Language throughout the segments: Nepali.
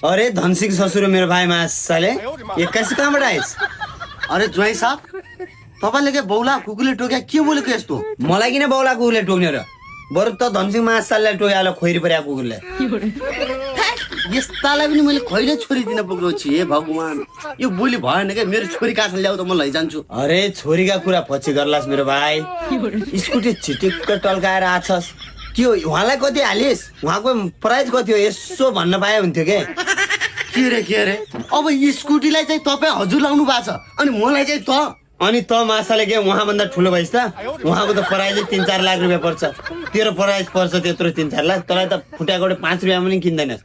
अरे धनसिंह ससुर मेरो भाइ मासाले 21 कहाँबाट आइस? अरे ज्वाइँ साहब तपाईँले के बौला कुकुरले टोक्या के बोलेको यस्तो? मलाई किन बौला कुकुरले टोक्ने र? बरु त धनसिंह मासाले टोक्यालो खोइरी परेको कुकुरले। यस्तालाई पनि मैले खैले छोरी दिन पुग्नु छु। हे भगवान, यो बोली भएन क्या। मेरो छोरी कहाँ ल्याउ त म लैजान्छु। अरे छोरीका कुरा पछि गर्लास मेरो भाइ। स्कुटी छिटिक्क टल्काएर आछस्। के हो उहाँलाई कति हालिस? उहाँको प्राइस कति हो यसो भन्न पाए हुन्थ्यो के रे अब स्कुटीलाई चाहिँ तपाईँ हजुर लाउनु भएको छ अनि मलाई चाहिँ त? अनि त मासाले के उहाँभन्दा ठुलो भइस त? उहाँको त प्राइज 3-4 लाख रुपियाँ पर्छ। तेरो प्राइज पर्छ त्यत्रो 3-4 लाख। तँलाई त फुट्याकोटे 5 रुपियाँ पनि किन्दैनस्।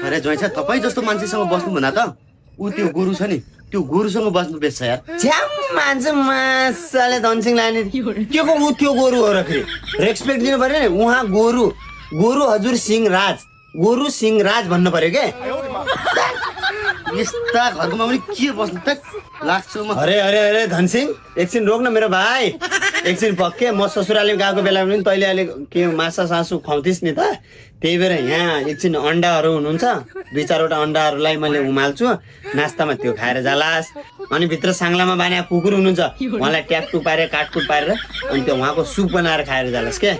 अरे ज्वाइँ साहब तपाईँ जस्तो मान्छेसँग बस्नु भन्दा त ऊ त्यो गोरु छ नि त्यो गोरुसँग बस्नु बेस छ यार। छ्याम मान्छे मासाले धनसिंह लाने के को ऊ त्यो गोरु हो र फेरि रेस्पेक्ट दिनु पर्यो नि। उहाँ गोरु हजुर सिंह राज गोरु सिंह राज भन्नु पर्यो के। यस्ता घरकोमा पनि के बस्नु त लाग्छ म। अरे धनसिंह एकछिन रोक न मेरो भाइ। एकछिन पक्के म ससुराली गएको बेला पनि तैँले अहिले के माछा सासु खुवाउँथिस् नि त। त्यही भएर यहाँ एकछिन अन्डाहरू हुनुहुन्छ 2-4वटा अन्डाहरूलाई मैले उमाल्छु। नास्तामा त्यो खाएर जालास। अनि भित्र साङ्लामा बाने कुकुर हुनुहुन्छ उहाँलाई ट्याकटुक पारेर काटकुट पारेर अनि त्यो उहाँको सुप बनाएर खाएर जालास के।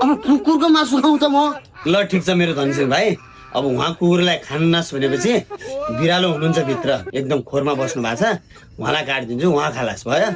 अब कुकुरको मासु खाउँछ म। ल ठिक छ मेरो धनसिंह भाइ। अब उहाँ कुकुरलाई खान्नास् भनेपछि बिरालो हुनुहुन्छ भित्र एकदम खोरमा बस्नु भएको छ। उहाँलाई काटिदिन्छु उहाँ खालास भयो।